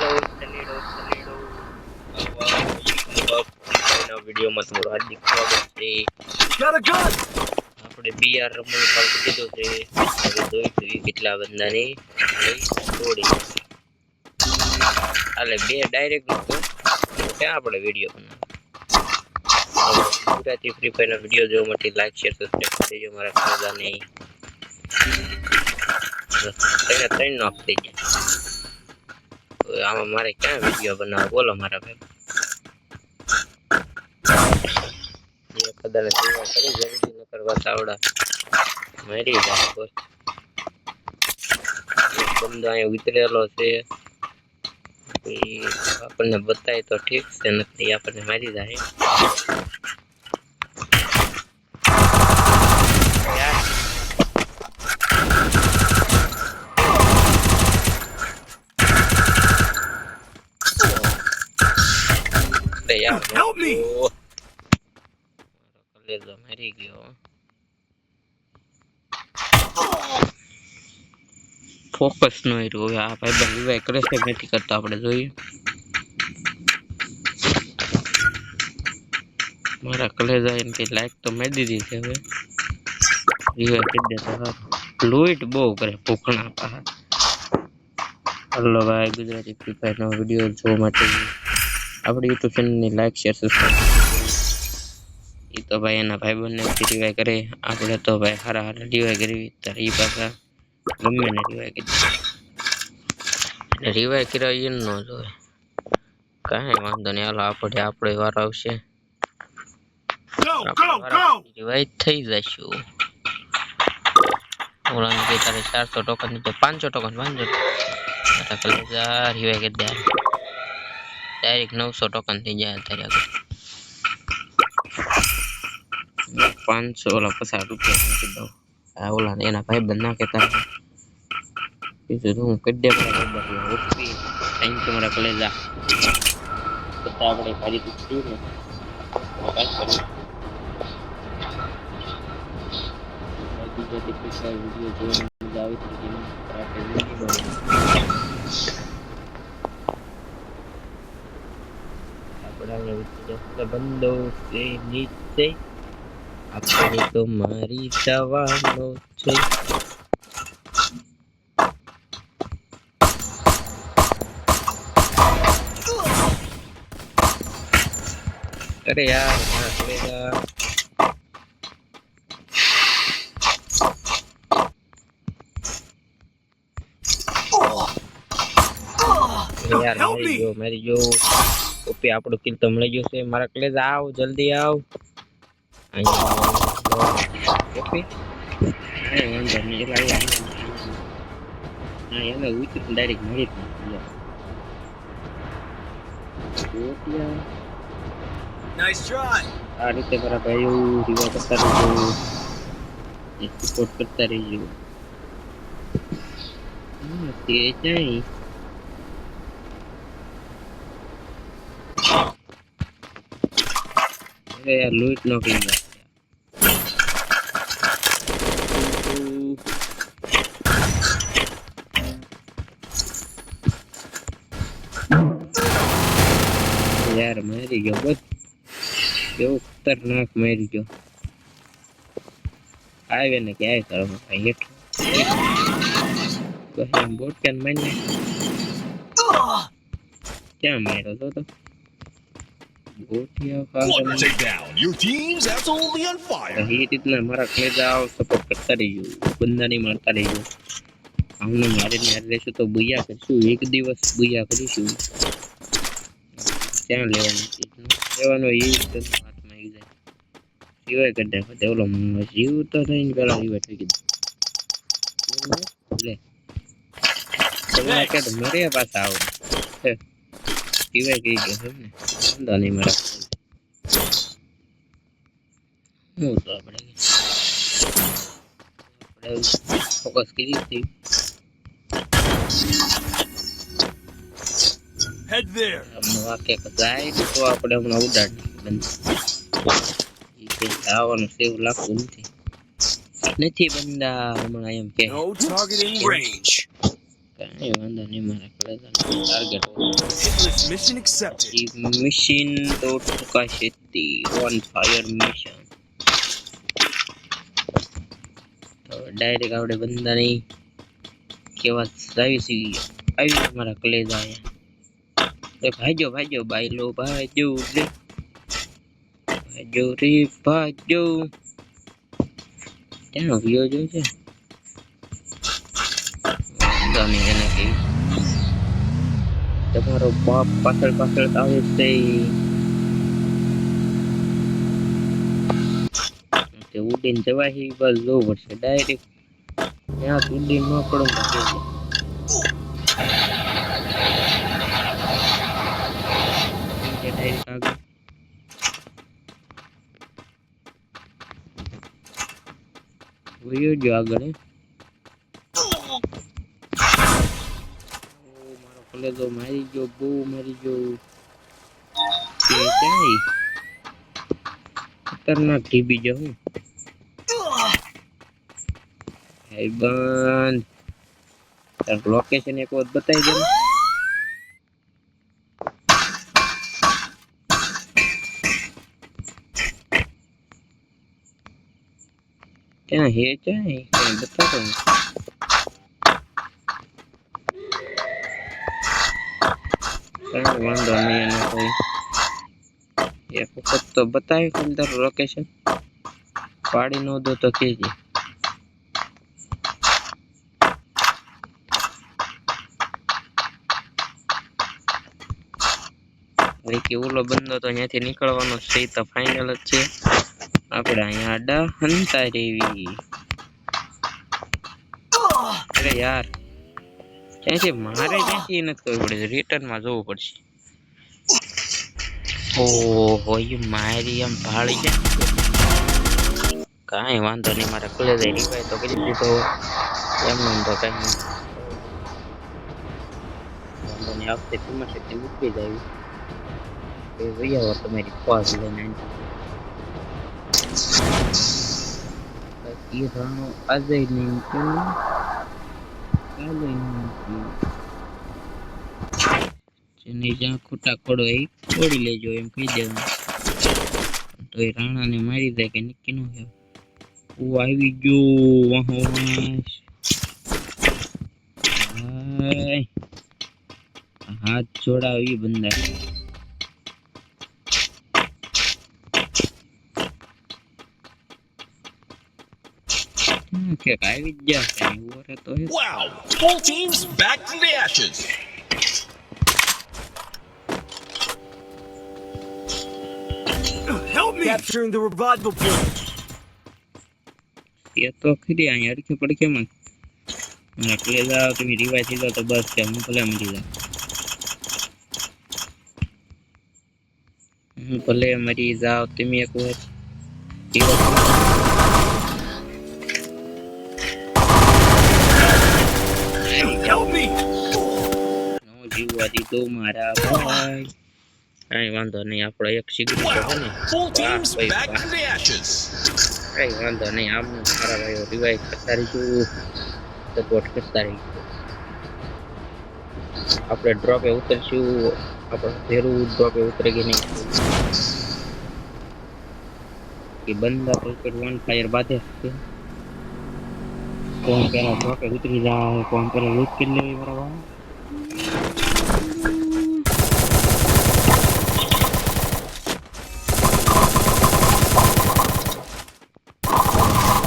સલીડો આવા વિડીયોમાં તમારું હાર્દિક સ્વાગત છે. આપણે બીઆર રમવાનું ચાલુ કીધું છે. હવે જોઈશું કેટલા બંદાની તોડી હાલે બે ડાયરેક્ટ મૂકો ક્યાં આપણે વિડીયો બનાવો. ગુજરાતી ફ્રી ફાયર ના વિડીયો જોવા માટે લાઈક શેર સબસ્ક્રાઇબ કરી દેજો મારા ખાનદાને. ત્રણ નોક થઈ ગયા. આમાં મારે ક્યાં વિડીયો બનાવો બોલો મારા ભાઈ. કદાચ સેવા કરી જલ્દી ન કરવા તાવડા મારી જાય બોસ. બંદો અહીંયા ઉતરેલો છે આપણને બતાય તો ઠીક છે, નથી આપણને મારી જાય. Help me! કલેજો મારી ગયો. ફોકસ નો રહ્યો. આ ભાઈ બંધ રિવાઇવ કરે છે નથી કરતા, આપણે જોઈએ. મારા કલેજા એમ કે લાઈક તો મેં દીધી છે. હવે રિવાઇવ કરી દે તો લૂઇટ બહુ કરે ભૂખણા પા. હલો ભાઈ, ગુજરાતી ફ્રી ફાયર નો વિડીયો જોવા માટે આપણી યુટ્યુબ ચેનલની લાઈક શેર સબસ્ક્રાઇબ. એ તો ભાઈ એના ભાઈ બંને રિવાઇવ કરે, આપણે તો ભાઈ હારા હારા રિવાઇવ કરવી. ત્યારે એ પાછા ગમે ને રિવાઇવ કરી રિવાઇવ કર્યા એ ન જોવે. કાંઈ વાંધો નહીં, હાલો આપણે વાર આવશે રિવાઇવ થઈ જશું. ઓલાને કે તારે 400 ટોકન નીચે 500 ટોકન 500 કલેજા રિવાઇવ કરી દે ડાયરેક્ટ 900 ટોકન થઈ જાય. અત્યારે 500 ઓલા 50 રૂપિયા મૂકી દઉં. આ ઓલા ને એના ભાઈ બંધ નાખે તારે બીજું હું કરી દે. ઓપી થેન્ક યુ મારા કલેજા. બધા આપણે ફરી દીધું ને ગુજરાતી પૈસા વિડીયો જોવાની મજા આવી હતી. આપણા બંધો છે નીચે, આપણે તો મારી જવાનો છે. અરે યાર મારા કલેજા યાર મારી જો ઓપી આપણો કિલ તો મળી ગયો છે. મારા કલેજા આવ જલ્દી આવ. ઓપી વાંધો નહીં એને ઉતરી ડાયરેક્ટ મળી આ રીતે મારા ભાઈઓ રિવાઇવ કરતા રહેજો, સપોર્ટ કરતા રહેજો. તે જાય અરે યાર લૂટ નો કરી યાર મારી ગયો બસ. કેવું ખતરનાક મારી ગયો. આવે ને કે આવે તારો ભાઈ હેઠ બોટ કેન મારી ક્યાં માર્યો તો મારા કલેજા સપોર્ટ કરતા રહીજો, બંદા નહીં મારતા રહીજો. અમને મારીને યાદ રહેશું તો બુયા કરશું. એક દિવસ બુયા કરીશું. ક્યાં લેવાનું લેવાનો એ હાથમાં આવી જાય. સિવાય કરી નાખો દેવલો જીવ તો થઈને પેલા સિવાય થઈ ગયું લે તમે કે મર્યા પાછા આવો સિવાય કઈ ગયો છે ને વાંધો નહીં મારા હું તો આપણે ફોકસ કરી હતી. Head there. વાક્ય જાય તો આપણે હમણાં ઉડાડી બંધ આવવાનું સેવ લાગતું નથી બંદા હમણાં એમ કે No target in range. એ વાંધો નહીં મારા કલેજાને target Hitless mission accepted. Mission તો ટૂંકા ખેતી ઓન ફાયર મિશન તો ડાયરેક્ટ આપણે બંદાની કેવા આવી મારા કલેજા ભાઈજો બાયલો ભાઈજો રે ભાઈજો એનો વિયો જો છે એને કે તમારો બાપ પાછળ આવે છે ઉડીને જવાય બસ જોવું પડશે ડાયરેક્ટ ત્યાં ઉડીને ન પડો ડાયરેક્ટ આગળ વયો જો આગળ મારો કલેજો મારી ગયો બહુ મારી ગયો ખતરનાક ટીબી જો હું બંધ તાર લોકેશન એક વખત બતાવી દે क्या है क्या बता दो वांदो नहीं है कोई एक वक्त तो बताए अंदर लोकेशन पाड़ी नो दो तो कीजिए કે ઓલો બંદો તો અહીંયાથી નીકળવાનો છે તો ફાઇનલ જ છે આપણે અહીંયા આડા હંતા રેવી અરે યાર ક્યાંથી મારે ક્યાંથી નથી ખબર પડે રિટર્ન માં જવું પડશે ઓહો એ મારી આમ ભાળી જાય કાંઈ વાંધો નહીં મારા કલેજા રિવાય તો કરી દીધો એમને તો કાંઈ વાંધો નહીં આવશે ટીમમાં શક્તિ મૂકી જાય भैया તમારી પાસ લઈને ये राणो આજે નહીં કાલે નહીં જેને જ્યાં ખોટા ખોડો એ છોડી લેજો એમ કહી દેવાનું તો એ રાણાને મારી દે કે નક્કી ન હોય ઓ આવી ગયો વાહો હાથ જોડાવી બંદા Wow! Full teams back to the ashes. Help me! Capturing the revival point. ये तो खरी आ यार के पड़ के मन नकले जा तुम रिवाइव थी तो बस के हम भले मरी जा भले मरी जाओ तुम एक बार Help me! नो जीवा दी तो मारा भाई आई वांधो नहीं આપણો એક સિગરેટ છે ને Full teams back to the ashes. आई वांधो नहीं આમ મારા ભાઈઓ રિવાઇવ કરતા રહીશું સપોર્ટ કરતા રહીશું આપણે ડ્રોપે ઉતરશું આપણે ફેરું ડ્રોપે ઉતરે કે નહીં कि बंदा तो फिर वन फायर बातें कौन पहला ड्रॉप उतरी रहा है कौन पहला लूट कर ले मेरा भाई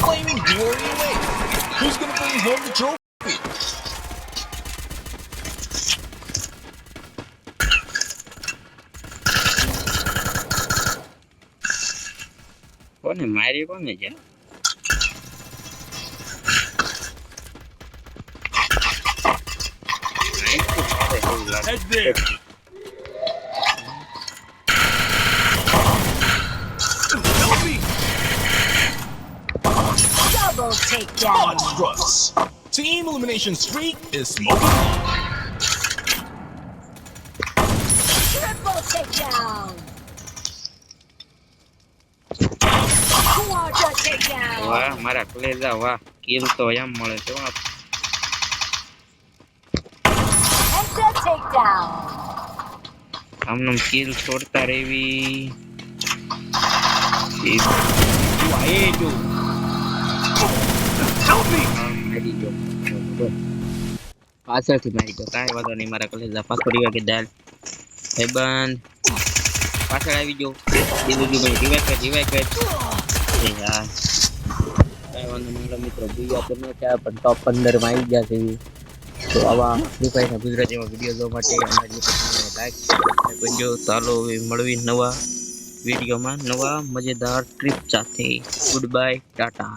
Flaming glory away. Who's gonna bring home the trophy? કોને મારી કોને છે Head there. Help me! Double takedown. Monstrous. Team elimination streak is smoking hot. Triple takedown. Quadra takedown. વાહ મારા કલેજા વાહ કિલ તો એમ મળે છે takedown. આમનો કિલ છોડતા રહેવી એ આયે જો મારી ગયો પાછળથી મારી ગયો કાંઈ વાંધો નહીં મારા કલેજા પાછો રીવા કે દાલ ભાઈબંધ પાછળ આવી ગયો દીધું રિવાઇવ કર એ યાર કાંઈ વાંધો નહીં મારા મિત્રો બીજા તો ન થયા પણ ટોપ 15 માં આવી ગયા છે તો આવા ફ્રી ફાયરના ગુજરાતીમાં વિડીયો જોવા માટે અમારી ચેનલને લાઈક કરજો ચાલો હવે મળવી નવા વિડીયોમાં નવા મજેદાર ટ્રીપ સાથે ગુડ બાય ટાટા